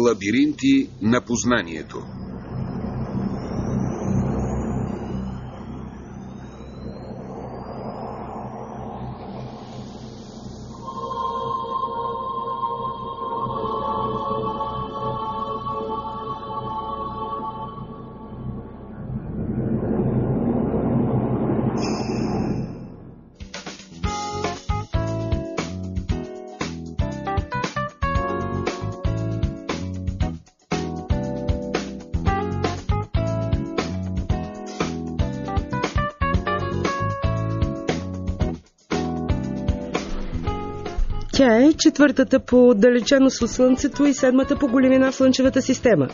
Лабиринти на познанието. Тя е четвъртата по отдалеченост от Слънцето и седмата по големина в Слънчевата система.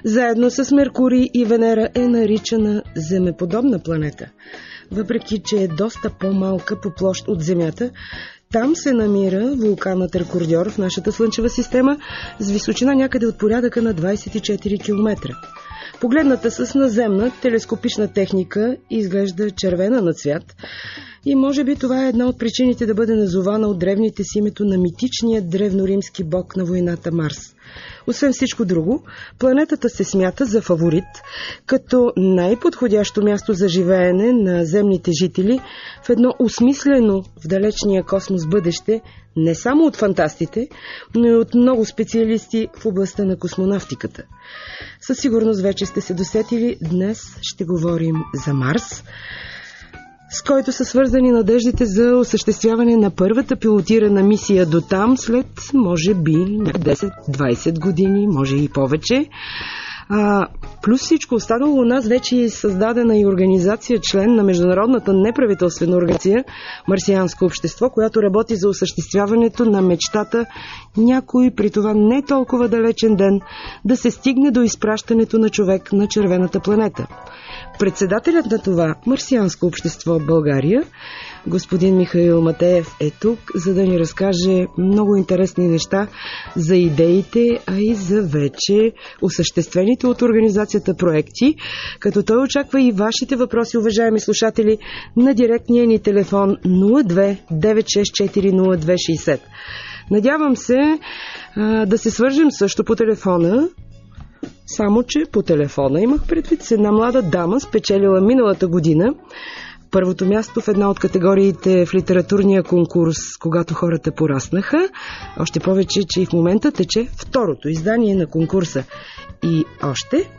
Заедно с Меркурий и Венера е наричана земеподобна планета. Въпреки че е доста по-малка по площ от Земята, там се намира вулканът Рекордьор в нашата Слънчева система с височина някъде от порядъка на 24 км. Погледната с наземна телескопична техника изглежда червена на цвят и може би това е една от причините да бъде назована от древните с името на митичния древноримски бог на войната Марс. Освен всичко друго, планетата се смята за фаворит, като най-подходящо място за живеене на земните жители в едно осмислено в далечния космос бъдеще, не само от фантастите, но и от много специалисти в областта на космонавтиката. Със сигурност вече сте се досетили, днес ще говорим за Марс, с който са свързани надеждите за осъществяване на първата пилотирана мисия до там след, може би, 10-20 години, може и повече. Плюс всичко останало, у нас вече е създадена и организация, член на международната неправителствена организация Марсианско общество, която работи за осъществяването на мечтата някой при това не толкова далечен ден да се стигне до изпращането на човек на червената планета. Председателят на това Марсианско общество в България, господин Михаил Матеев, е тук, за да ни разкаже много интересни неща за идеите, а и за вече осъществените от организацията проекти, като той очаква и вашите въпроси, уважаеми слушатели, на директния ни телефон 02 964 0260. Надявам се да се свържем също по телефона. Само че по телефона имах предвид с една млада дама, спечелила миналата година първото място в една от категориите в литературния конкурс, когато хората пораснаха. Още повече, че и в момента тече второто издание на конкурса. И още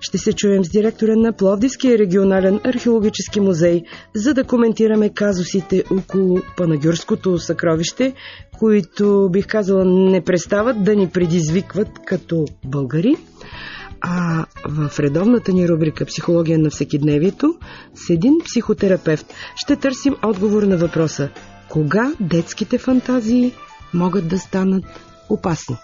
ще се чуем с директора на Пловдивския регионален археологически музей, за да коментираме казусите около Панагюрското съкровище, които, бих казала, не престават да ни предизвикват като българи. А в редовната ни рубрика «Психология на всекидневието» с един психотерапевт ще търсим отговор на въпроса: кога детските фантазии могат да станат опасни?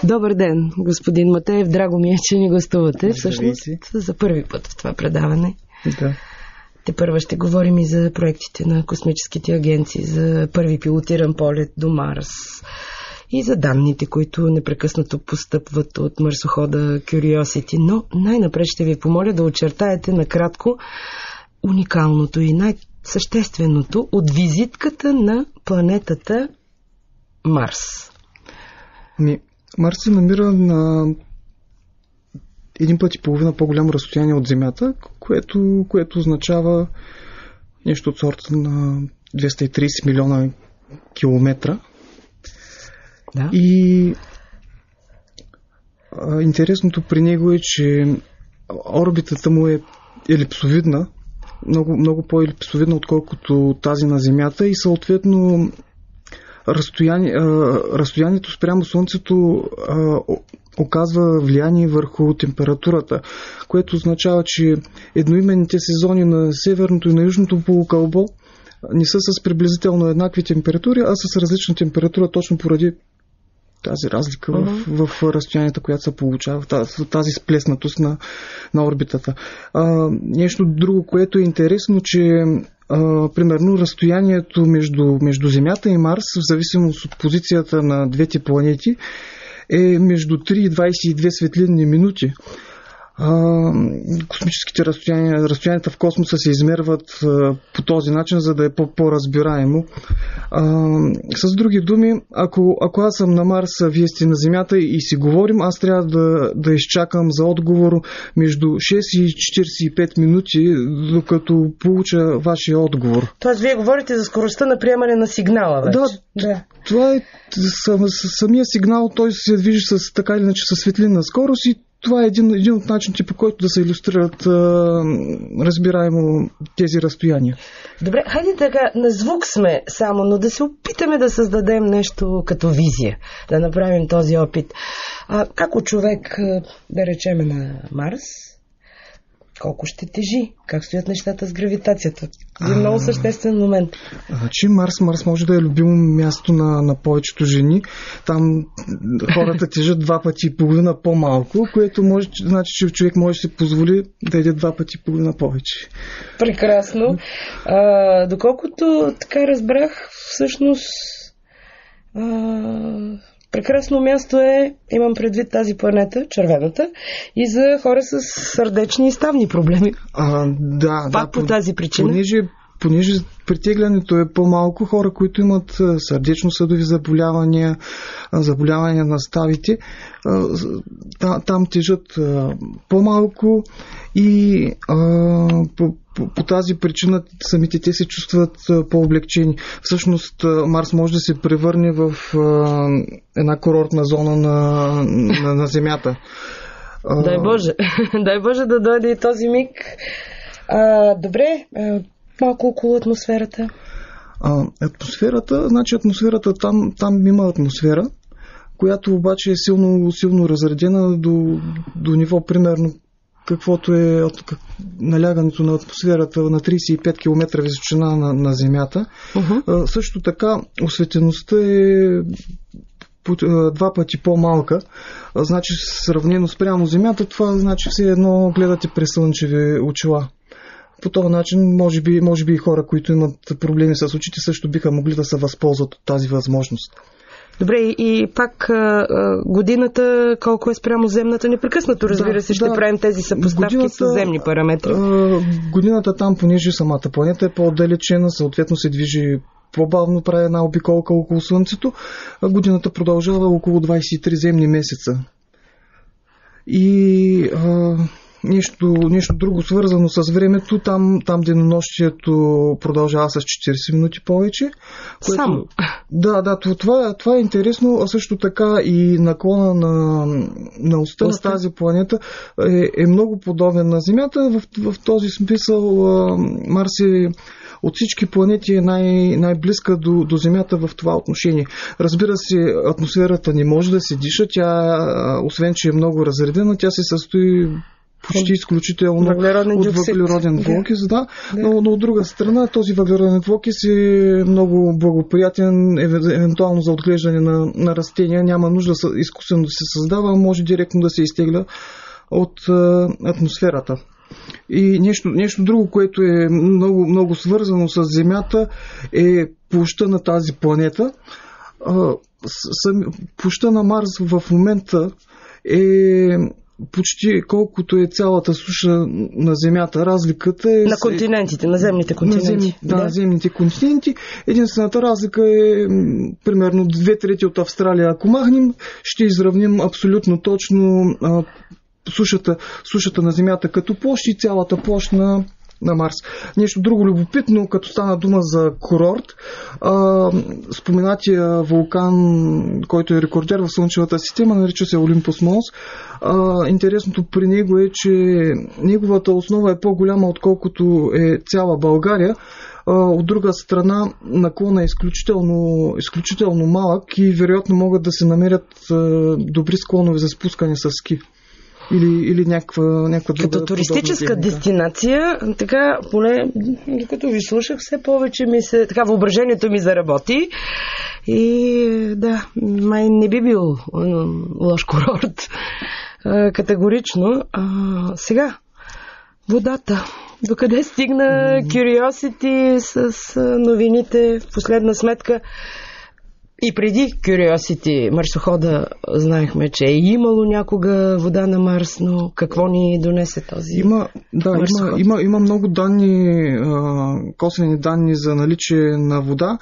Добър ден, господин Матеев. Драго ми е, че ни гостувате. Всъщност за първи път в това предаване. Да. Тепърва ще говорим и за проектите на космическите агенции, за първи пилотиран полет до Марс и за данните, които непрекъснато постъпват от марсохода Curiosity. Но най-напред ще ви помоля да очертаете накратко уникалното и най-същественото от визитката на планетата Марс. Марс се намира на един път и половина по-голямо разстояние от Земята, което означава нещо от сорта на 230 милиона километра. Да. И интересното при него е, че орбитата му е елипсовидна, много, много по-елипсовидна, отколкото тази на Земята, и съответно разстоянието спрямо Слънцето оказва влияние върху температурата, което означава, че едноименните сезони на северното и на южното полукълбо не са с приблизително еднакви температури, а с различна температура, точно поради тази разлика в разстоянията, която се получава, тази сплеснатост на орбитата. Нещо друго, което е интересно, че примерно разстоянието между Земята и Марс, в зависимост от позицията на двете планети, е между 3 и 22 светлинни минути. Космическите разстоянията в космоса се измерват по този начин, за да е по-разбираемо. С други думи, ако аз съм на Марс, вие сте на Земята и си говорим, аз трябва да изчакам за отговор между 6 и 45 минути, докато получа вашия отговор. Тоест, вие говорите за скоростта на приемане на сигнала вече. Да. Това е самия сигнал, той се движи с така или иначе със светлинна скорост, и това е един от начините, по който да се илюстрират разбираемо тези разстояния. Добре, хайде така, на звук сме само, но да се опитаме да създадем нещо като визия, да направим този опит. Ако човек, да речем, на Марс, колко ще тежи? Как стоят нещата с гравитацията? За много съществен момент. Значи Марс може да е любимо място на повечето жени. Там хората тежат 2 пъти и половина по-малко, което значи, че човек може да се позволи да яде 2 пъти и половина повече. Прекрасно. Доколкото така разбрах, всъщност прекрасно място е, имам предвид тази планета, червената, и за хора с сърдечни и ставни проблеми. Пак по тази причина. Понеже притеглянето е по-малко, хора, които имат сърдечно-съдови заболявания на ставите, там тежат по-малко и по тази причина самите те се чувстват по-облегчени. Всъщност Марс може да се превърне в една курортна зона на Земята. Дай Боже! Дай Боже да дойде и този миг. Добре, малко около атмосферата. Атмосферата, там има атмосфера, която обаче е силно разредена до ниво примерно каквото е налягането на атмосферата на 35 км височина на Земята. Също така осветеността е 2 пъти по-малка. Значи сравнено спрямо Земята, това значи все едно гледате през слънчеви очила. По този начин, може би и хора, които имат проблеми с очите, също биха могли да се възползват от тази възможност. Добре, и пак годината, колко е спрямо земната, непрекъснато, разбира се, ще правим тези съпоставки с земни параметри. Годината там, понеже самата планета е по-отдалечена, съответно се движи по-бавно, прави една обиколка около Слънцето, годината продължава около 23 земни месеца. И нещо друго свързано с времето, там денонощието продължава с 40 минути повече. Само? Да, това е интересно, а също така и наклона на оста на тази планета е много подобен на Земята. В този смисъл Марс е от всички планети е най-близка до Земята в това отношение. Разбира се, атмосферата не може да се диша, тя, освен че е много разредена, тя се състои почти изключително от въглероден двуокис, но от друга страна този въглероден двуокис е много благоприятен евентуално за отглеждане на растения. Няма нужда изкуствено да се създава, може директно да се изтегля от атмосферата. И нещо друго, което е много, много свързано с Земята, е площта на тази планета. Площта на Марс в момента е почти колкото е цялата суша на Земята. Разликата е... На континентите, на земните континенти. На земните континенти. Единствената разлика е примерно 2/3 от Австралия. Ако махнем, ще изравним абсолютно точно сушата на Земята като площ и цялата площ на Марс. Нещо друго любопитно, като стана дума за курорт, споменатия вулкан, който е рекордер в Слънчевата система, нарича се Олимпус Монс. Интересното при него е, че неговата основа е по-голяма, отколкото е цяла България. От друга страна, наклона е изключително малък и вероятно могат да се намерят добри склонове за спускане с ски. Или някаква друга. Като туристическа дестинация, така, поне като ви слушах, все повече въображението ми заработи. И да, май не би бил лош курорт. Категорично. Сега, водата. Докъде стигна Curiosity с новините, в последна сметка? И преди Curiosity, марсохода, знаехме, че е имало някога вода на Марс, но какво ни донесе този марсоход? Има много данни, косвени данни за наличие на вода.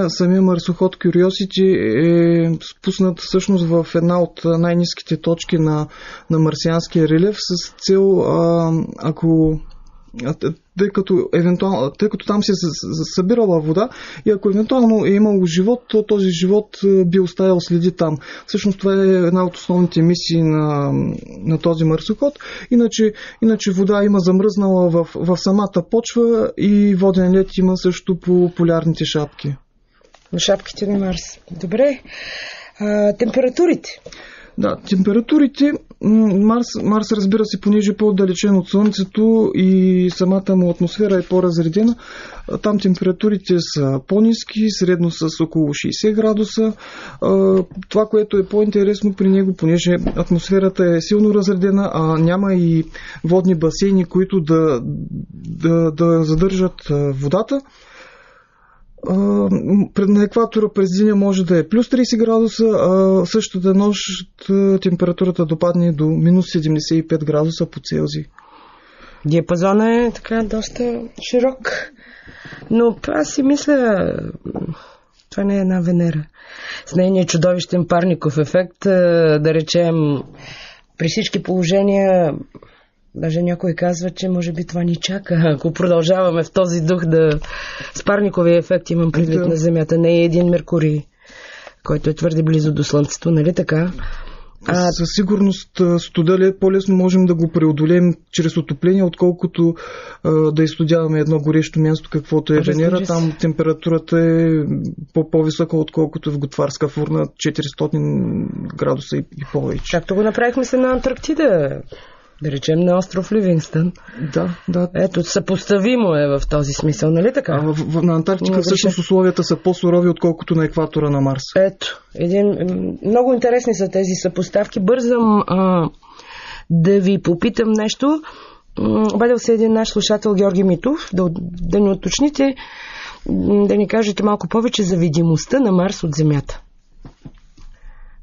Самия марсоход Curiosity е спуснат всъщност в една от най-ниските точки на марсианския релеф с цел, тъй като там се е събирала вода и ако евентуално е имало живот, то този живот би оставил следи там. Всъщност това е една от основните мисии на този марсоход. Иначе вода има замръзнала в самата почва и воден лед има също по полярните шапки. Шапките на Марс. Добре. Температурите? Да, температурите, Марс, разбира се, понеже е по-отдалечен от Слънцето и самата му атмосфера е по-разредена, там температурите са по-ниски, средно с около 60 градуса. Това, което е по-интересно при него, понеже атмосферата е силно разредена, а няма и водни басейни, които да задържат водата. На екватора през деня може да е плюс 30 градуса, а същата нощ температурата допадне до минус 75 градуса по Целзий. Диапазонът е така доста широк, но аз си мисля, това не е една Венера. С нейния чудовищен парников ефект, да речем, при всички положения, даже някой казва, че може би това ни чака, ако продължаваме в този дух с парниковия ефект, имам предвид на Земята. Не е един Меркурий, който е твърде близо до Слънцето, нали така? Със сигурност студа по-лесно можем да го преодолеем чрез отопление, отколкото да изстудяваме едно горещо място, каквото е Венера. Там температурата е по-висока, отколкото в готварска фурна, 400 градуса и повече. Както го направихме се на Антарктида. Да речем на остров Ливингстън. Да. Ето, съпоставимо е в този смисъл, нали така? На Антарктика всъщност условията са по-сурови, отколкото на екватора на Марс. Ето, много интересни са тези съпоставки. Бързам да ви попитам нещо. Обадил се един наш слушател Георги Митов, да ни уточните, да ни кажете малко повече за видимостта на Марс от Земята.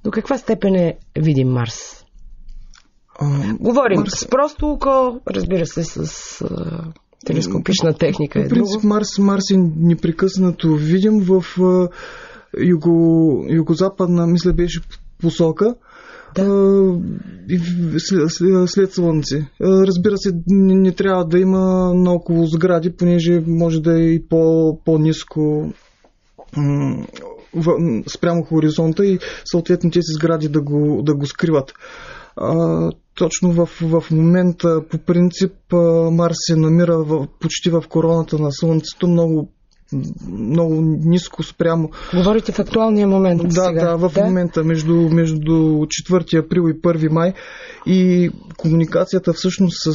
До каква степен е видим Марс? Говорим с просто око, разбира се, с телескопична техника. В принцип Марс е непрекъснато видим в югозападна, мисля, беше посока. След Слънце. Разбира се, не трябва да има наоколо сгради, понеже може да е и по-ниско спрямо хоризонта и съответно тези сгради да го скриват. Точно в момента, по принцип, Марс се намира почти в короната на Слънцето, много ниско спрямо. Говорите в актуалния момент сега. В момента, между 4 април и 1 май. И комуникацията всъщност с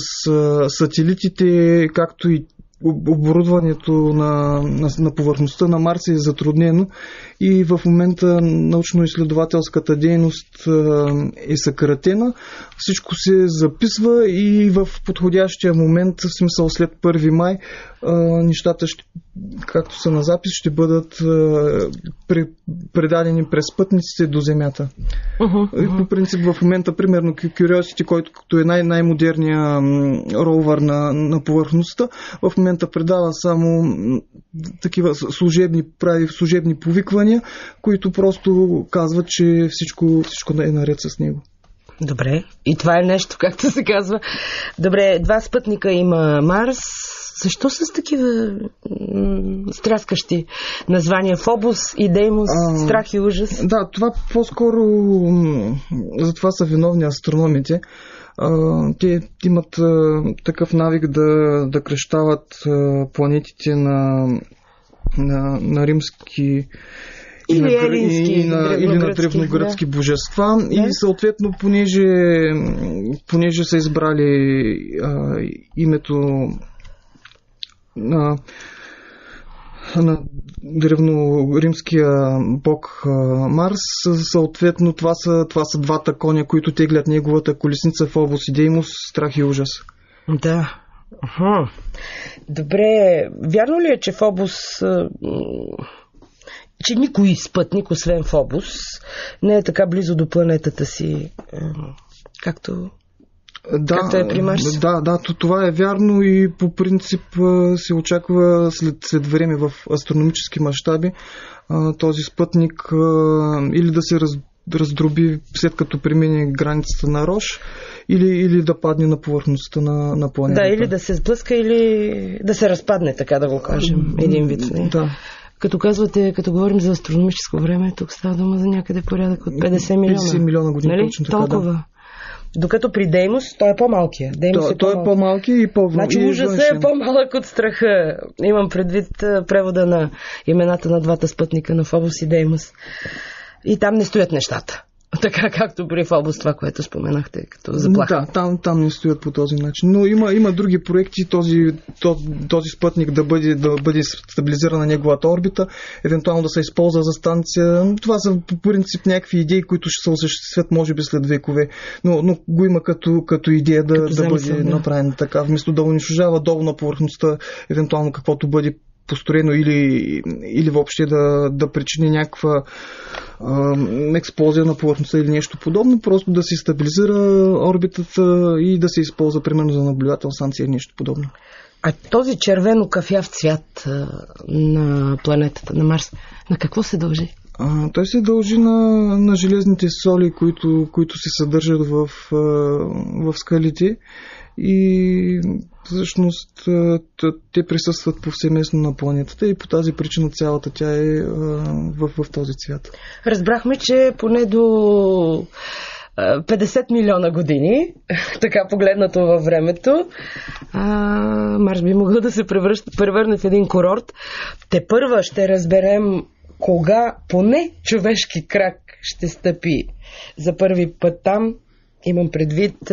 сателитите, както и оборудването на повърхността на Марс е затруднено и в момента научно-изследователската дейност е съкратена. Всичко се записва и в подходящия момент, в смисъл след 1 май, нещата, както са на запис, ще бъдат предадени през спътниците до Земята. И по принцип в момента, примерно Curiosity, който е най-модерният ровър на повърхността, в момента момента предава само такива служебни повиквания, които просто казват, че всичко е наред с него. Добре. И това е нещо, както се казва. Добре, 2 спътника има Марс. Защо с такива стряскащи названия? Фобос и Деймос, страх и ужас? Да, това по-скоро за това са виновни астрономите. Те имат такъв навик да кръщават планетите на римски или елински, или на древногръцки божества. Да. И съответно, понеже са избрали името на древноримския бог Марс, съответно това са двата коня, които теглят неговата колесница Фобос и Деймос, страх и ужас. Да. Добре, вярно ли е, че Фобос, че никой спътник, освен Фобос, не е така близо до планетата си, както е при Марс? Да, това е вярно и по принцип се очаква след време в астрономически мащаби този спътник или да се раздроби след като премине границата на Рош, или да падне на повърхността на планетата. Да, или да се сблъска, или да се разпадне, така да го кажем, един вид. Не? Да. Като казвате, като говорим за астрономическо време, тук става дума за някъде порядък от 50 милиона. 50 милиона години, нали? Точно така, толкова. Да. Докато при Деймос той е по-малкия. Той е по-малки и по-външен. Значи ужасът е по-малък от страха. Имам предвид превода на имената на двата спътника на Фобос и Деймос. И там не стоят нещата. Така както при Фобос, това, което споменахте като заплаха. Да, там не стоят по този начин. Но има други проекти този спътник да бъде стабилизиран на неговата орбита, евентуално да се използва за станция. Това са по принцип някакви идеи, които ще се осъществят може би след векове. Но го има като идея да бъде направен така. Вместо да унищожава долу на повърхността, евентуално каквото бъде построено или въобще да причини някаква експлозия на повърхността или нещо подобно, просто да се стабилизира орбитата и да се използва примерно за наблюдател станция или нещо подобно. А този червено-кафяв цвят на планетата, на Марс, на какво се дължи? Той се дължи на железните соли, които се съдържат в скалите и всъщност те присъстват повсеместно на планетата и по тази причина цялата тя е в този цвят. Разбрахме, че поне до 50 милиона години, така погледнато във времето, Марс би могъл да се превърне в един курорт. Тепърва ще разберем кога поне човешки крак ще стъпи за първи път там. Имам предвид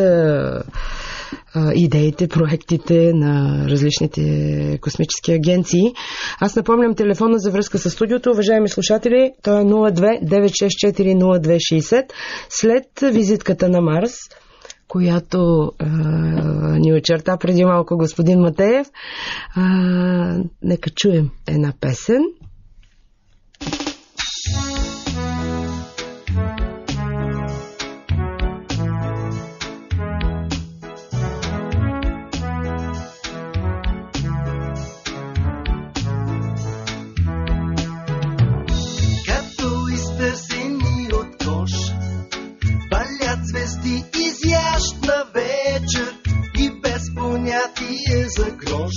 идеите, проектите на различните космически агенции. Аз напомням телефона за връзка с студиото. Уважаеми слушатели, той е 02-964-0260. След визитката на Марс, която ни очерта преди малко господин Матеев, нека чуем една песен. За грош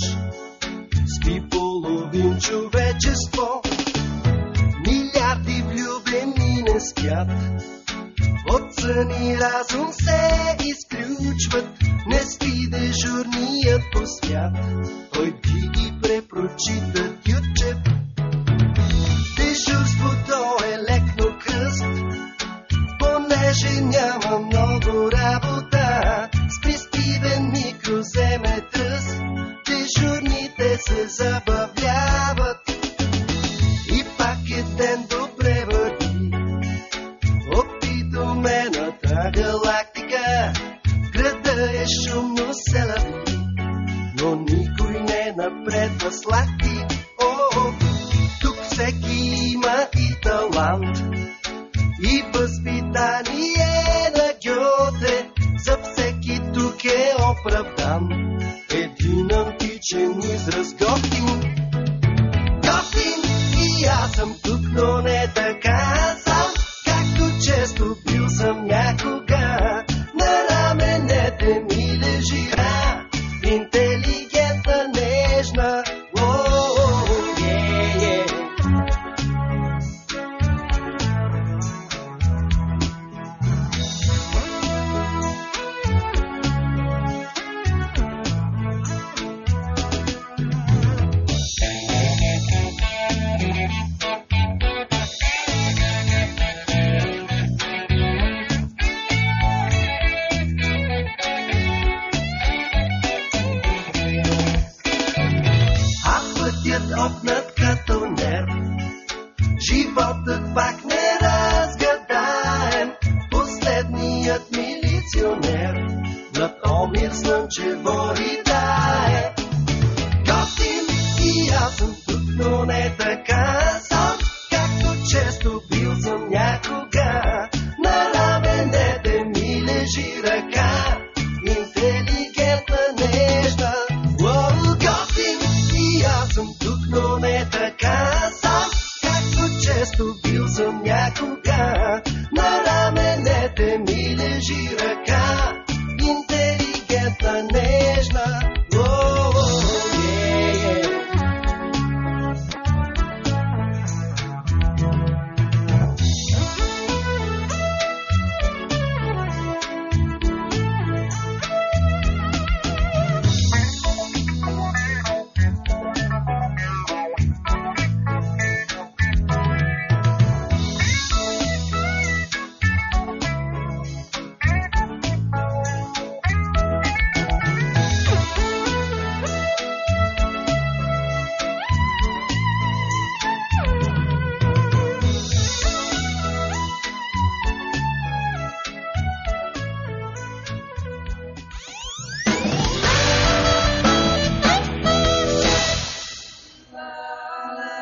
спи половин човечество, милиарди влюбени не спят, от сън и разум се изключват, не спи дежурният по свят, той ги препрочита ютчев. Дежурството е лекно кръст, понеже няма много работа, с пристивен микроземетръс дежурните се забавляват. И пак е ден добре върви, опитомената галактика, града е шумно се лави, но никой не напредва с лахти. Тук всеки има и талант, и възпитание на Гьоте, за всеки тук е оправдан един античен израз. аз съм тук, но не така сам, както често бил съм някога. На раменете ми лежи ръка, интелигентна, нежна, готин. И аз съм тук, но не така сам, както често бил съм някога. На раменете ми лежи ръка, интелигентна, нежна.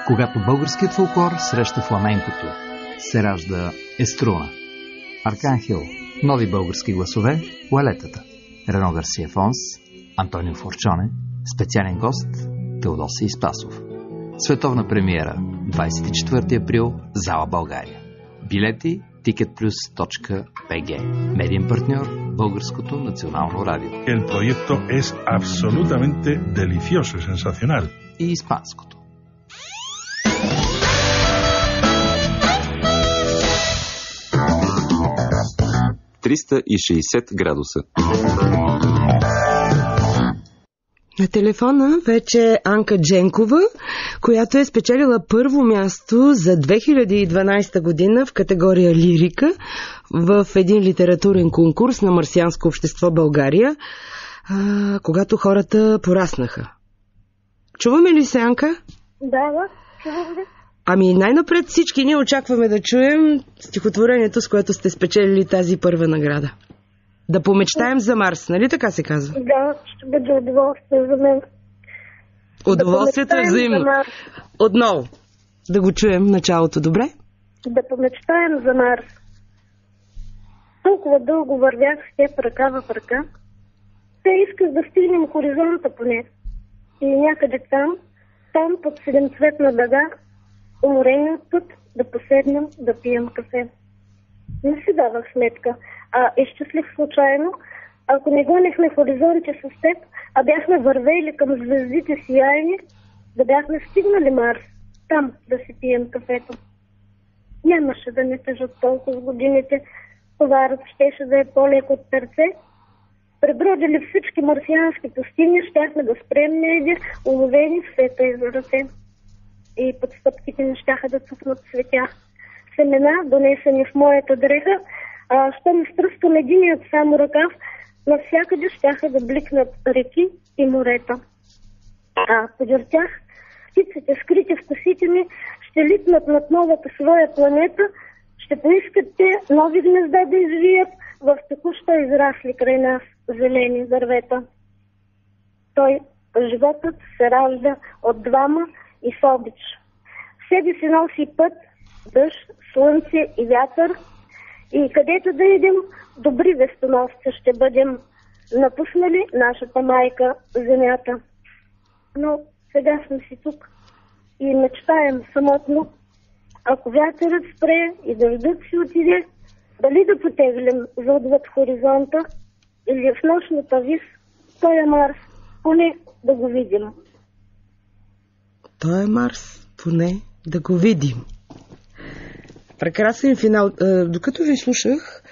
Когато българският фолклор среща фламенкото, се ражда Еструна. Арканхел, нови български гласове, Лалетата. Рено Гарсия Фонс, Антонио Форчоне, специален гост Теодосий Спасов. Световна премиера 24 април, зала България. Билети ticketplus.bg. Медиен партньор Българското национално радио. El proyecto es absolutamente delicioso y sensacional. И испанското. ...360 градуса. На телефона вече Анка Дженкова, която е спечелила първо място за 2012 година в категория лирика в един литературен конкурс на Марсианско общество България, когато хората пораснаха. Чуваме ли се, Анка? Да, чувам ли. Ами най-напред всички ние очакваме да чуем стихотворението, с което сте спечелили тази първа награда. Да помечтаем за Марс, нали така се казва? Да, ще бъде удоволствие за мен. Удоволствието е взаимно. Отново, да го чуем началото, добре? Да помечтаем за Марс. Толкова дълго вървях с теб ръка в ръка. Те исках да стигнем хоризонта поне. И някъде там под седемцветна дъга, умореният път да поседнем да пием кафе. Не си давах сметка, изчислих случайно, ако не гонехме хоризонти с теб, бяхме вървели към звездите сияйни, да бяхме стигнали Марс, там да си пием кафето. Нямаше да не тежат толкова годините, товарът щеше да е по-лек от перце. Пребродили всички марсиански пустини, щяхме да спрем негде, уловени в света и за ръце. И под стъпките не щяха да цъфнат цветя. Семена, донесени в моята дреха, щом изтръскам единият само ръкав, навсякъде щяха да бликнат реки и морета. Подир тях птиците, скрити в косите ми, ще литнат над новата своя планета, ще поискат те нови гнезда да извият в току-що израсли край нас зелени дървета. Животът се ражда от двама и с обич. В себе си носи път, дъжд, слънце и вятър, и където да идем, добри вестоносци ще бъдем, напуснали нашата майка земята. Но сега сме си тук и мечтаем самотно, ако вятърът спре и дъждът си отиде, дали да потеглим за отвъд хоризонта или в нощната вис, той е Марс, поне да го видим. Той е Марс, поне да го видим. Прекрасен финал. Докато ви слушах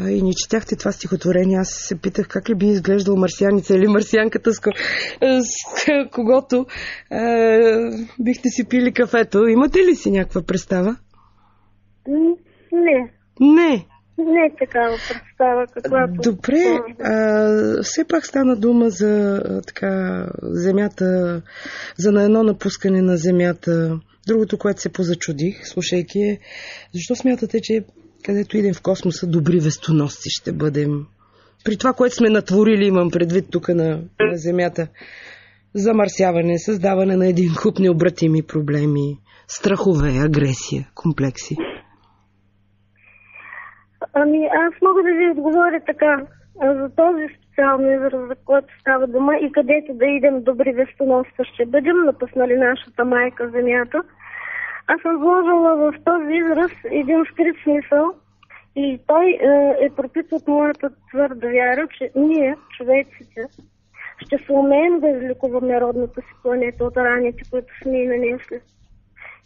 и ни четяхте това стихотворение, аз се питах как ли би изглеждал марсианица или марсианката, с когото бихте си пили кафето. Имате ли си някаква представа? Не. Не е такава представа, каквато... Добре, все пак стана дума за Земята, за на едно напускане на Земята. Другото, което се позачудих, слушайки е, защо смятате, че където идем в космоса, добри вестоносци ще бъдем? При това, което сме натворили, имам предвид тук на Земята. Замърсяване, създаване на един куп необратими проблеми, страхове, агресия, комплекси. Аз мога да ви отговоря така. За този специално израз, за който става дума и където да идем добри вестоносци ще бъдем, напуснали нашата майка земята. Аз съм вложила в този израз един скрит смисъл и той е пропит от моята твърда вяра, че ние, човеците, ще се умеем да излекуваме родната си планета от раните, които сме и нанесли.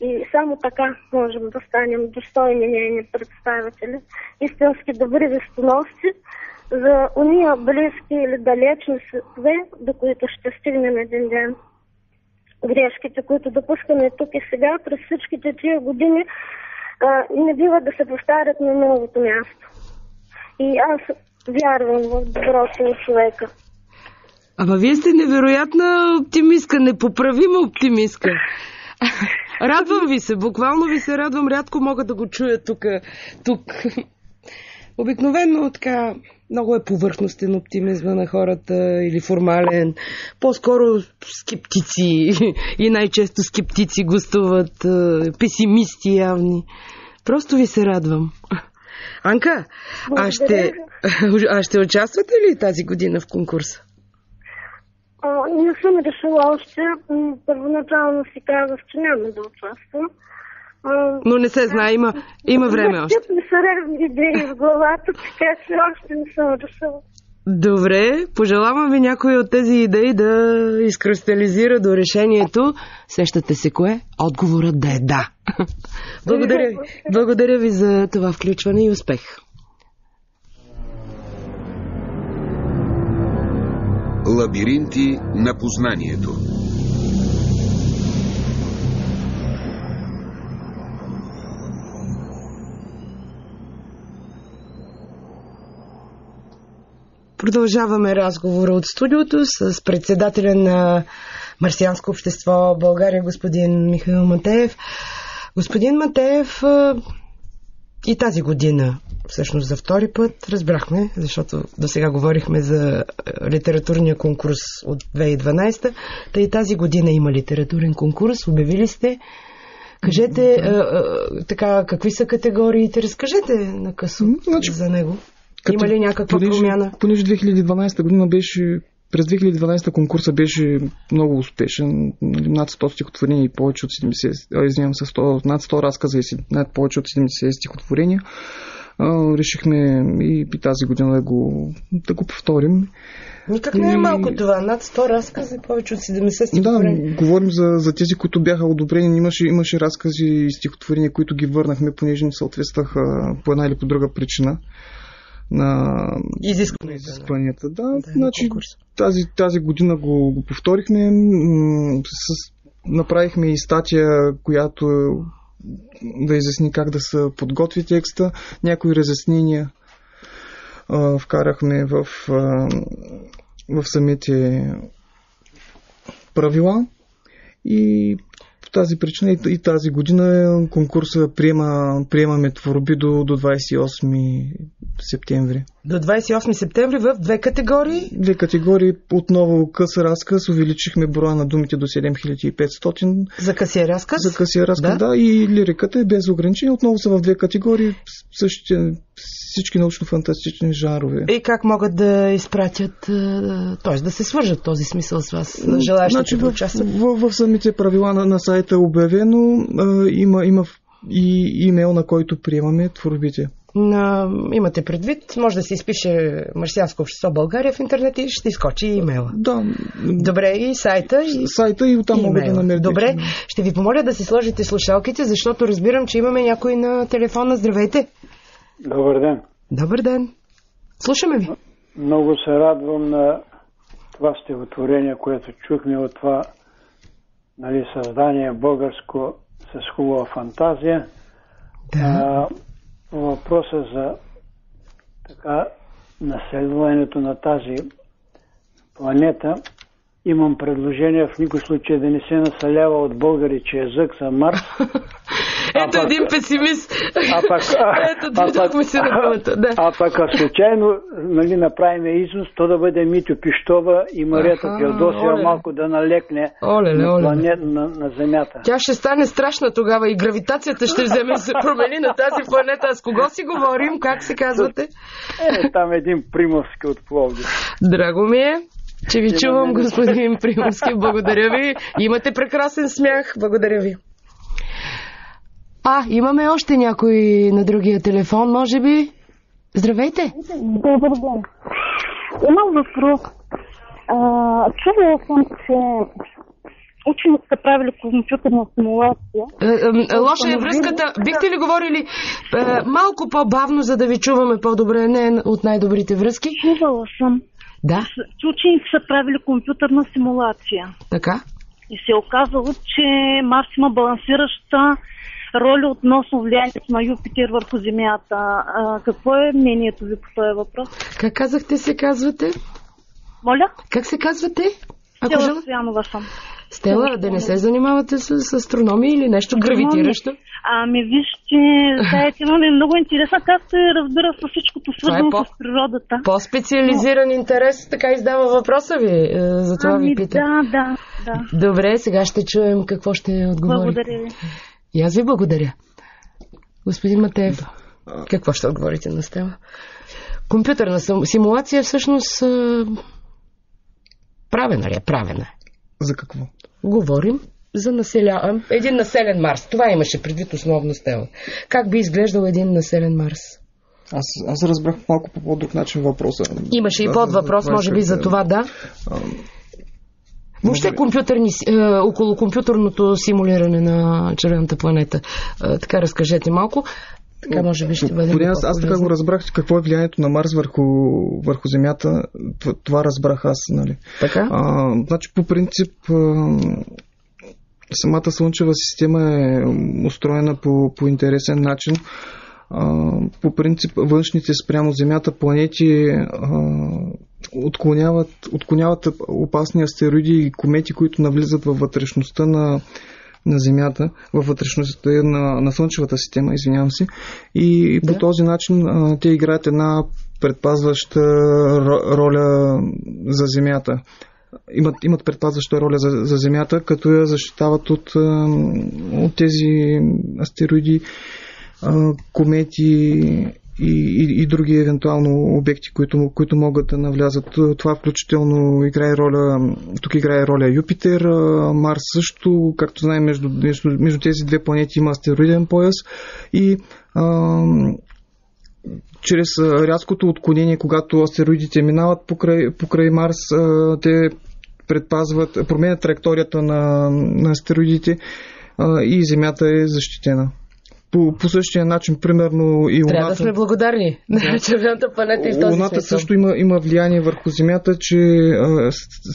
И само така можем да станем достойни нейни представители, истински добри вестоносци за уния близки или далечни светове, до които ще стигнем един ден. Грешките, които допускаме тук и сега, през всичките тия години, не бива да се повтарят на новото място. И аз вярвам в доброто на човека. Ама вие сте невероятна оптимистка, непоправима оптимистка. Радвам ви се, буквално ви се радвам, рядко мога да го чуя тук. Обикновено така много е повърхностен оптимизма на хората или формален. По-скоро скептици и най-често скептици гостуват, песимисти явни. Просто ви се радвам. Анка, ще участвате ли тази година в конкурса? Не съм решила още. Първоначално си казах, че няма да участвам. Но не се знае, има време още. Не са разни идеи в главата, така че още не съм решила. Добре, пожелавам ви някои от тези идеи да изкристализира до решението. Сещате се кое? Отговорът да е да. Благодаря ви за това включване и успех. Лабиринти на познанието. Продължаваме разговора от студиото с председателя на Марсианско общество България, господин Михаил Матеев. Господин Матеев, и тази година, всъщност за втори път, разбрахме, защото до сега говорихме за литературния конкурс от 2012, та и тази година има литературен конкурс, обявили сте. Кажете, така, какви са категориите? Разкажете накъсо за него. Има ли някаква промяна? Понеже 2012 година беше, през 2012 конкурса беше много успешен, над 100 стихотворения и повече от 70, над 100 разказа и над повече от 70 стихотворения. Решихме и тази година да го повторим. Никак не е малко това. Над 100 разказа и повече от 70 стихотворения. Да, говорим за тези, които бяха одобрени. Имаше разкази и стихотворения, които ги върнахме, понеже не съответстваха по една или по друга причина на изискванията. Да, значи тази година го повторихме. Направихме и статия, която да изясни как да се подготви текста. Някои разяснения вкарахме в самите правила и по тази причина и тази година конкурса приемаме творби до 28 септември. До 28 септември в две категории? Две категории. Отново къс разказ. Увеличихме броя на думите до 7500. За късия разказ? За късия разказ, да. И лириката е без ограничения. Отново са в две категории. Всички научно-фантастични жанрове. И как могат да изпратят, т.е. да се свържат този смисъл с вас, желаящите да участват? В самите правила на сайта е обявено. Има и имейл, на който приемаме творбите. Имате предвид, може да се изпише Марсианско общество България в интернет и ще изкочи имейла. Да. Добре, и сайта. Сайта и оттам могат да намерите. Добре, ще ви помоля да си сложите слушалките, защото разбирам, че имаме някой на телефона. Здравейте. Добър ден. Добър ден. Слушаме ви. Много се радвам на това стихотворение, което чухме от това създание българско с хубава фантазия. Да. Въпроса за населването на тази планета, имам предложение в никой случай да не се населява от българи, че език за Марс. Ето един песимист. Ето, дойдохме се на думата. Да. А пък случайно направим износ, то да бъде Митю Пищова и Марията Феодосия малко да налекне на Земята. Тя ще стане страшна тогава и гравитацията ще вземе да се промени на тази планета. А с кого си говорим? Как се казвате? Там един Приморски от Пловдив. Драго ми е, че ви чувам, господин Приморски. Благодаря ви. Имате прекрасен смях. Благодаря ви. Имаме още някой на другия телефон, може би? Здравейте! Добър ден. Имам въпрос. Чувала съм, че учените правили компютърна симулация. Лоша е връзката. Бихте ли говорили малко по-бавно, за да ви чуваме по-добре? Не от най-добрите връзки. Чувала съм. Да. Че учените са правили компютърна симулация. Така. И се е оказало, че Марс има балансираща роля относно влиянието на Юпитер върху Земята. Какво е мнението ви по този въпрос? Как казахте се казвате? Моля? Как се казвате? Стела Стоянова съм. Стела, да не се занимавате с астрономия или нещо гравитиращо? Вижте, имаме много интересно как се разбира с всичкото свързано с природата. По-специализиран интерес, така издава въпроса ви, за това ви питам. Да. Добре, сега ще чуем какво ще отговорите. Благодаря ви. И аз ви благодаря. Господин Матеев, какво ще отговорите на Стела? Компютърна симулация всъщност правена ли е? Правена. За какво? Говорим за един населен Марс. Това имаше предвид основно Стела. Как би изглеждал един населен Марс? Аз разбрах малко по друг начин въпроса. Имаше и подвъпрос, може би за това, да. Въобще около компютърното симулиране на червената планета. Така разкажете малко. Така може би ще бъде. Аз така го разбрах, какво е влиянието на Марс върху Земята. Това разбрах аз, нали? Така? Значи по принцип самата Слънчева система е устроена по интересен начин. По принцип външните спрямо Земята планети отклоняват опасни астероиди и комети, които навлизат във вътрешността на Земята, във вътрешността на Слънчевата система, извинявам се. И по този начин те играят една предпазваща роля за Земята. Имат предпазваща роля за Земята, като я защитават от тези астероиди, комети и други евентуално обекти, които могат да навлязат. Това включително тук играе роля Юпитер, Марс също, както знаем, между тези две планети има астероиден пояс и чрез рязкото отклонение, когато астероидите минават покрай Марс, те променят траекторията на астероидите и Земята е защитена. По същия начин, примерно и Луната... Трябва да сме благодарни на червената планета и в този Луната също има влияние върху Земята, че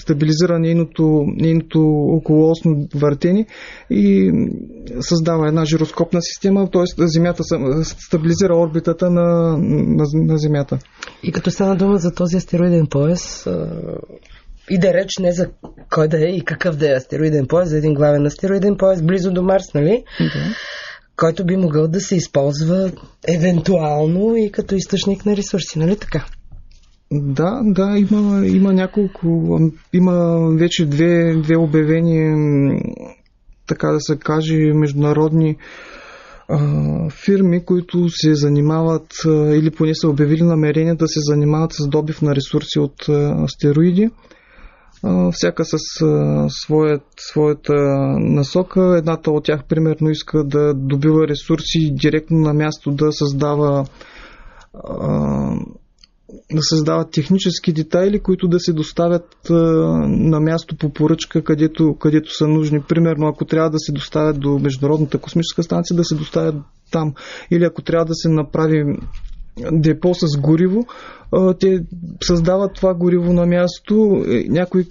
стабилизира нейното околоосно въртене и създава една жироскопна система, т.е. Земята стабилизира орбитата на Земята. И като стана дума за този астероиден пояс, и да реч не за кой да е и какъв да е астероиден пояс, за един главен астероиден пояс близо до Марс, нали? Който би могъл да се използва евентуално и като източник на ресурси, нали така? Да, има няколко, има вече две обявени, така да се каже, международни фирми, които се занимават или поне са обявили намерение да се занимават с добив на ресурси от астероиди. Всяка с своята насока. Едната от тях примерно иска да добива ресурси директно на място, да създава технически детайли, които да се доставят на място по поръчка, където са нужни. Примерно, ако трябва да се доставят до Международната космическа станция, да се доставят там. Или ако трябва да се направи депо с гориво, те създават това гориво на място. Някой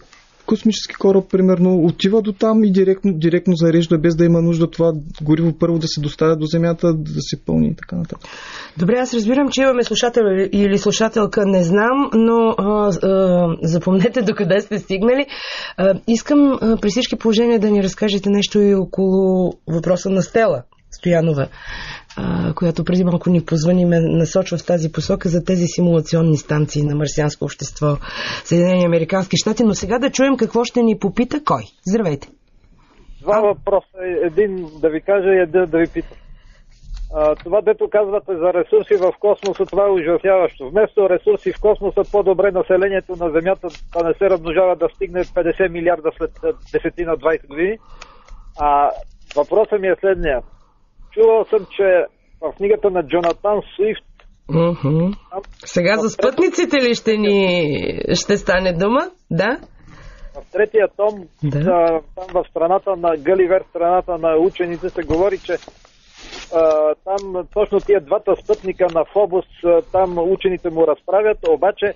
космически кораб, примерно, отива до там и директно зарежда, без да има нужда това гориво първо да се доставя до Земята, да се пълни и така нататък. Добре, аз разбирам, че имаме слушател или слушателка, не знам, но запомнете докъде сте стигнали. Искам при всички положения да ни разкажете нещо и около въпроса на Стела. Стоянова, която преди малко ни позвани, ме насочва в тази посока за тези симулационни станции на марсианско общество, Съединени американски щати. Но сега да чуем какво ще ни попита кой. Здравейте. Два въпроса. Един да ви кажа и един да ви питам. Това, дето казвате за ресурси в космоса, това е ужасяващо. Вместо ресурси в космоса, по-добре населението на Земята да не се размножава, да стигне 50 милиарда след 10-20 години. Въпросът ми е следния. Чувал съм, че в книгата на Джонатан Суифт... Сега за спътниците ли ще стане дума? Да? В третия том, там в страната на Гъливер, страната на учените, се говори, че там точно тия двата спътника на Фобос, там учените му разправят, обаче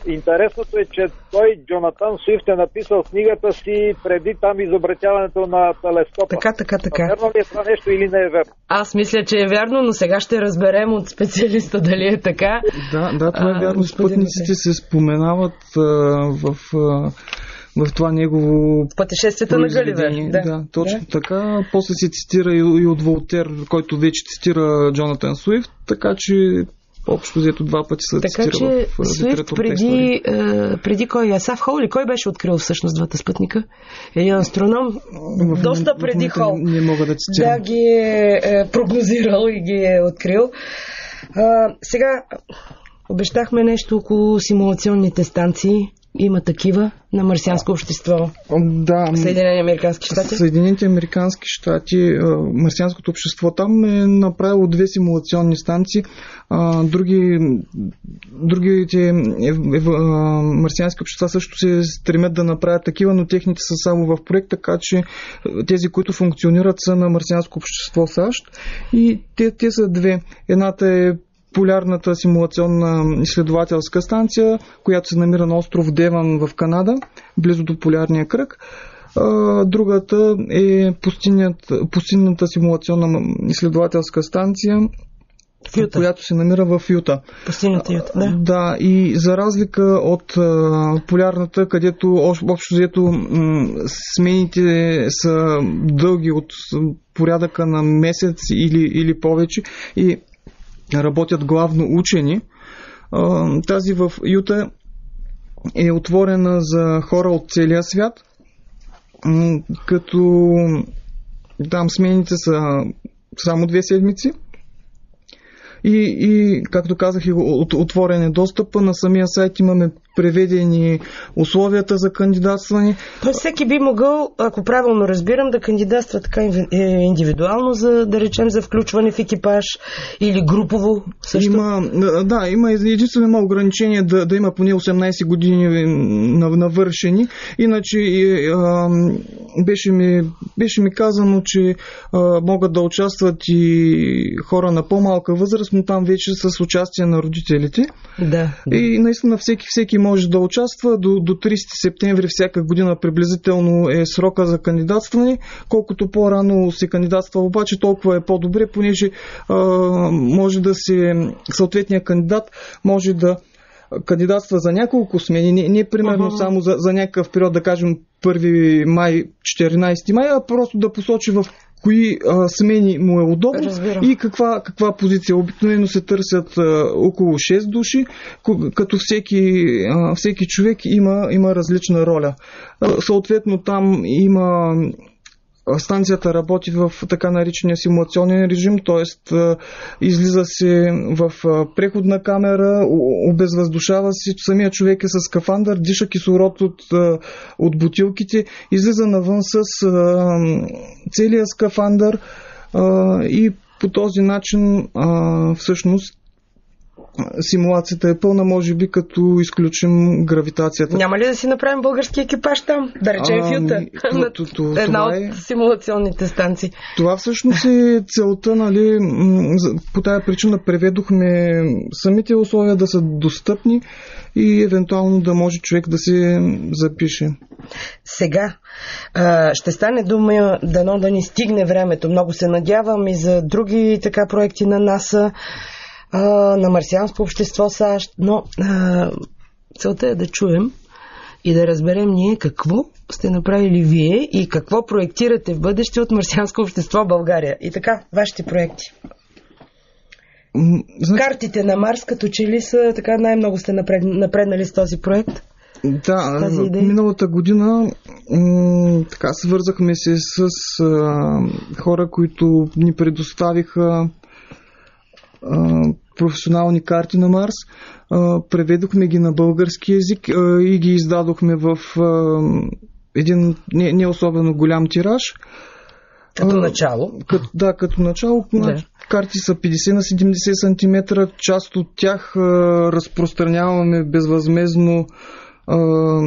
интересното е, че той, Джонатан Суифт, е написал книгата си преди там изобретяването на телескопа. Така. Верно ли е това нещо или не е верно? Аз мисля, че е вярно, но сега ще разберем от специалиста дали е така. Да, това е вярно. Спътниците се споменават в това негово пътешествията на Гъливер. Да, точно така. После се цитира и от Волтер, който вече цитира Джонатан Суифт, така че общо взето два пъти се цитира в литературата история. Преди кой? Асаф Хол ли? Кой беше открил всъщност двата спътника? Един астроном. Доста преди Хол. Не мога да цитирам. Да, ги е прогнозирал и ги е открил. Сега обещахме нещо около симулационните станции. Има такива на марсианско общество. Да. Съединени американски щати. Съединените американски щати, марсианското общество там е направило 2 симулационни станции. Другите марсиански общества също се стремят да направят такива, но техните са само в проект, така че тези, които функционират, са на марсианско общество САЩ. И те са 2. Едната е полярната симулационна изследователска станция, която се намира на остров Деван в Канада, близо до полярния кръг. Другата е пустинната симулационна изследователска станция, която се намира в Юта. Пустинната Юта, да. Да, и за разлика от полярната, където общо взето смените са дълги от порядъка на месец или повече и работят главно учени. Тази в Юта е отворена за хора от целия свят, като там смените са само 2 седмици. И както казах, отворен е достъпа. На самия сайт имаме преведени условията за кандидатстване. Тоест всеки би могъл, ако правилно разбирам, да кандидатства така индивидуално, да речем за включване в екипаж или групово също? Има единствено ограничение да има поне 18 години навършени. Иначе беше ми казано, че могат да участват и хора на по-малка възраст, но там вече с участие на родителите. Да. И наистина всеки може да участва. До 30 септември всяка година приблизително е срока за кандидатстване. Колкото по-рано се кандидатства, обаче толкова е по-добре, понеже може да се съответният кандидат може да кандидатства за няколко смени, не примерно само за някакъв период, да кажем 1 май, 14 май, а просто да посочи в кои смени му е удобно. Разбирам. И каква позиция. Обикновено се търсят около 6 души, като всеки човек има различна роля. Съответно там има станцията работи в така наречения симулационен режим, т.е. излиза се в преходна камера, обезвъздушава се, самия човек е с скафандър, диша кислород от бутилките, излиза навън с целия скафандър и по този начин всъщност симулацията е пълна, може би като изключим гравитацията. Няма ли да си направим български екипаж там? Да речем в Юта. Една от симулационните станции. Това всъщност е целта, нали? По тая причина преведохме самите условия да са достъпни и евентуално да може човек да се запише. Сега ще стане дума, дано да ни стигне времето. Много се надявам и за други така проекти на НАСА, на марсианско общество САЩ, но целта е да чуем и да разберем ние какво сте направили вие и какво проектирате в бъдеще от Марсианско общество България. И така, вашите проекти. Картите на Марс, като че ли са така най-много сте напреднали с този проект? Да, миналата година така свързахме се с хора, които ни предоставиха професионални карти на Марс. Преведохме ги на български език и ги издадохме в един не особено голям тираж. Като начало? Като начало. Да. Карти са 50 на 70 см. Част от тях разпространяваме безвъзмездно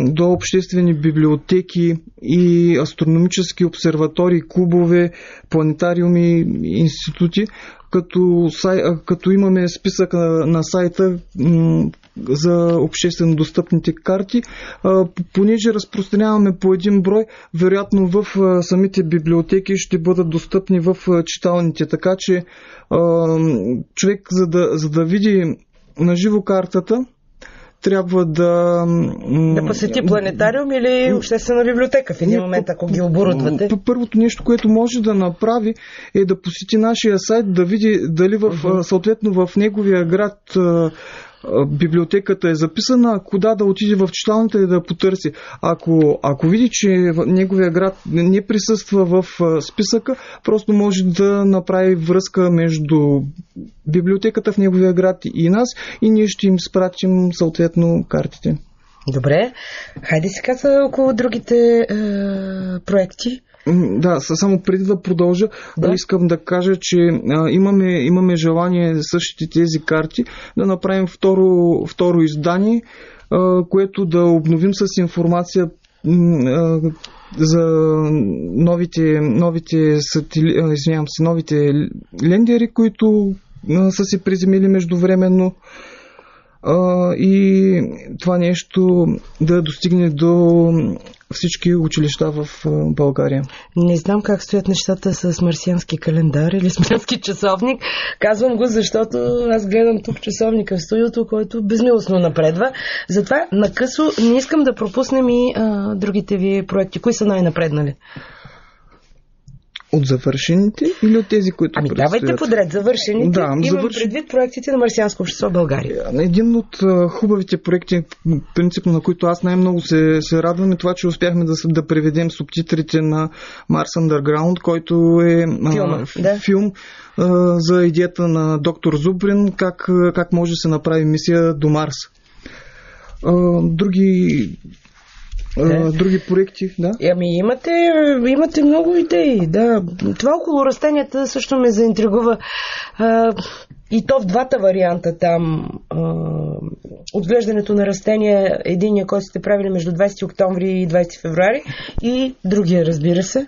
до обществени библиотеки и астрономически обсерватории, клубове, планетариуми, институти, като имаме списък на сайта за обществено достъпните карти. Понеже разпространяваме по един брой, вероятно в самите библиотеки ще бъдат достъпни в читалните. Така че човек, за да види наживо картата, трябва да посети планетариум или обществена библиотека в един момент, ако ги оборудвате. Първото нещо, което може да направи, е да посети нашия сайт, да види дали съответно в неговия град библиотеката е записана, ако да отиде в читалната и да потърси. Ако види, че неговия град не присъства в списъка, просто може да направи връзка между библиотеката в неговия град и нас и ние ще им спратим съответно картите. Добре. Хайде сега са около другите проекти. Да, само преди да продължа, искам да кажа, че имаме желание същите тези карти да направим второ издание, което да обновим с информация за новите лендери, които са се приземили междувременно, и това нещо да достигне до всички училища в България. Не знам как стоят нещата с марсиански календар или с марсиански часовник. Казвам го, защото аз гледам тук часовника в студиото, който безмилостно напредва. Затова накъсо не искам да пропуснем и другите ви проекти. Кои са най-напреднали? От завършените или от тези, които предстоят? Давайте подред завършените. Имам предвид проектите на Марсианско общество България. Един от хубавите проекти, принципно на които аз най-много се радвам, е това, че успяхме да преведем субтитрите на Mars Underground, който е филм за идеята на доктор Зубрин, как може да се направи мисия до Марс. Други проекти, да? Имате много идеи, да. Това около растенията също ме заинтригува. И то в двата варианта там. Отглеждането на растения, единия, който сте правили между 20 октомври и 20 февруари, и другия, разбира се.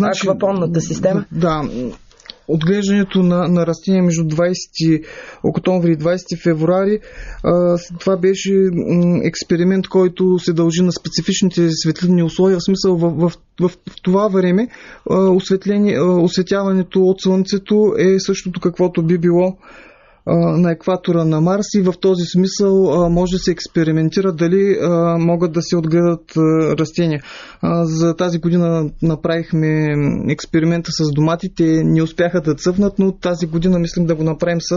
Аквапонната система. Да. Отглеждането на растения между 20 октомври и 20 февруари, това беше експеримент, който се дължи на специфичните светлинни условия. В смисъл в това време осветяването от Слънцето е същото, каквото би било на екватора на Марс, и в този смисъл може да се експериментира дали могат да се отгледат растения. За тази година направихме експеримента с доматите, не успяха да цъфнат, но тази година мислим да го направим с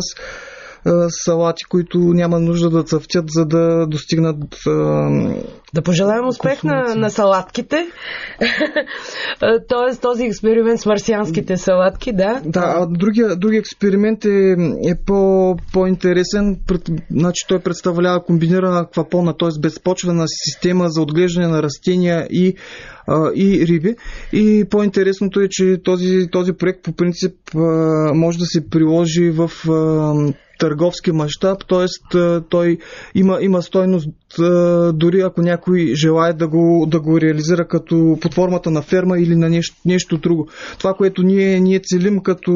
салати, които няма нужда да цъфтят, за да достигнат... Да пожелаем успех на салатките. Тоест този експеримент с марсианските салатки, да? Да, другия експеримент е по-интересен. Значи той представлява комбинирана аквапона, т.е. безпочвена система за отглеждане на растения и риби. И по-интересното е, че този проект по принцип може да се приложи в търговски мащаб, т.е. той има стойност, дори ако някой желае да го реализира като под формата на ферма или на нещо друго. Това, което ние целим като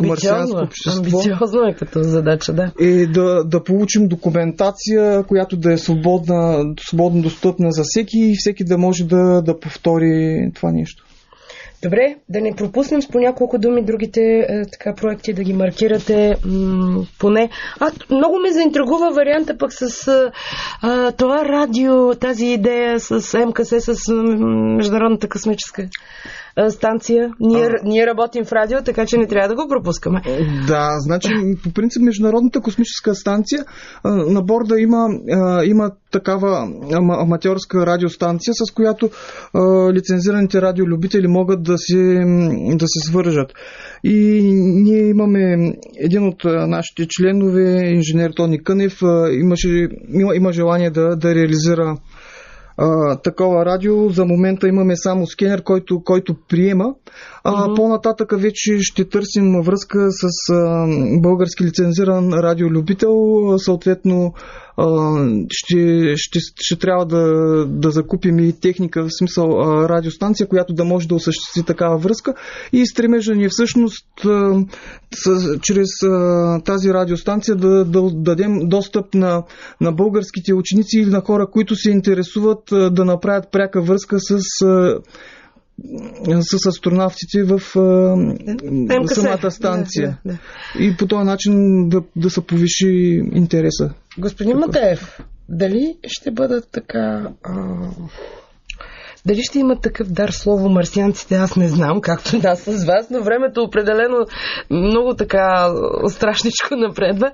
марсианско общество, амбициозно е като задача, да. Е да получим документация, която да е свободно достъпна за всеки и всеки да може да повтори това нещо. Добре, да не пропуснем с по няколко думи другите така проекти, да ги маркирате поне. Много ме заинтригува варианта пък с това радио, тази идея с МКС, с Международната космическа станция. Ние работим в радио, така че не трябва да го пропускаме. Да, значи по принцип Международната космическа станция на борда има такава аматьорска радиостанция, с която лицензираните радиолюбители могат да се свържат. И ние имаме един от нашите членове, инженер Тони Кънев, има желание да реализира такова радио. За момента имаме само скенер, който приема. По-нататък вече ще търсим връзка с български лицензиран радиолюбител. Съответно ще трябва да закупим и техника, в смисъл радиостанция, която да може да осъществи такава връзка. И стремежа ни всъщност чрез тази радиостанция да дадем достъп на българските ученици или на хора, които се интересуват, да направят пряка връзка с астронавтите в самата станция. Да. И по този начин да се повиши интереса. Господин Матеев, дали ще бъдат така... Дали ще имат такъв дар слово марсианците, аз не знам, както да с вас, но времето определено много така страшничко напредва.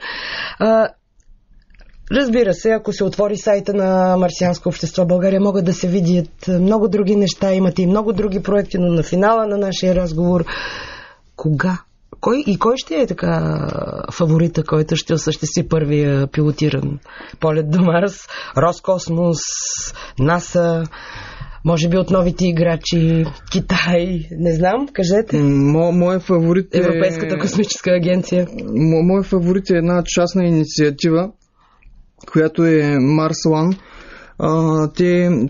Разбира се, ако се отвори сайта на Марсианско общество България, могат да се видят много други неща, имате и много други проекти, но на финала на нашия разговор, кой ще е така фаворита, който ще осъществи първия пилотиран полет до Марс? Роскосмос, НАСА, може би от новите играчи, Китай, не знам, кажете. Моят фаворит е... Европейската космическа агенция. Моят фаворит е една частна инициатива, която е Mars One.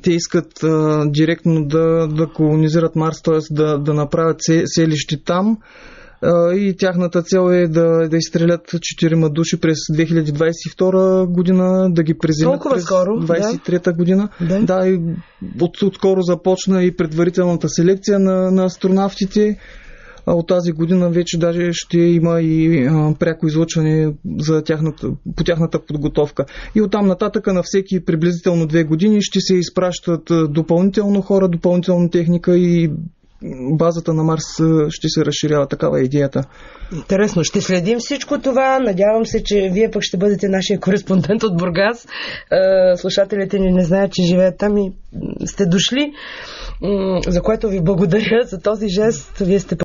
Те искат директно да колонизират Марс, т.е. да направят селище там. И тяхната цел е да изстрелят 4 души през 2022 година, да ги приземят през 2023 година. Да, и отскоро започна и предварителната селекция на астронавтите. От тази година вече даже ще има и пряко излъчване по тяхната подготовка. И оттам нататъка на всеки приблизително 2 години ще се изпращат допълнително хора, допълнителна техника и базата на Марс ще се разширява. Такава е идеята. Интересно. Ще следим всичко това. Надявам се, че вие пък ще бъдете нашия кореспондент от Бургас. Слушателите ни не знаят, че живеят там и сте дошли, за което ви благодаря за този жест. Вие сте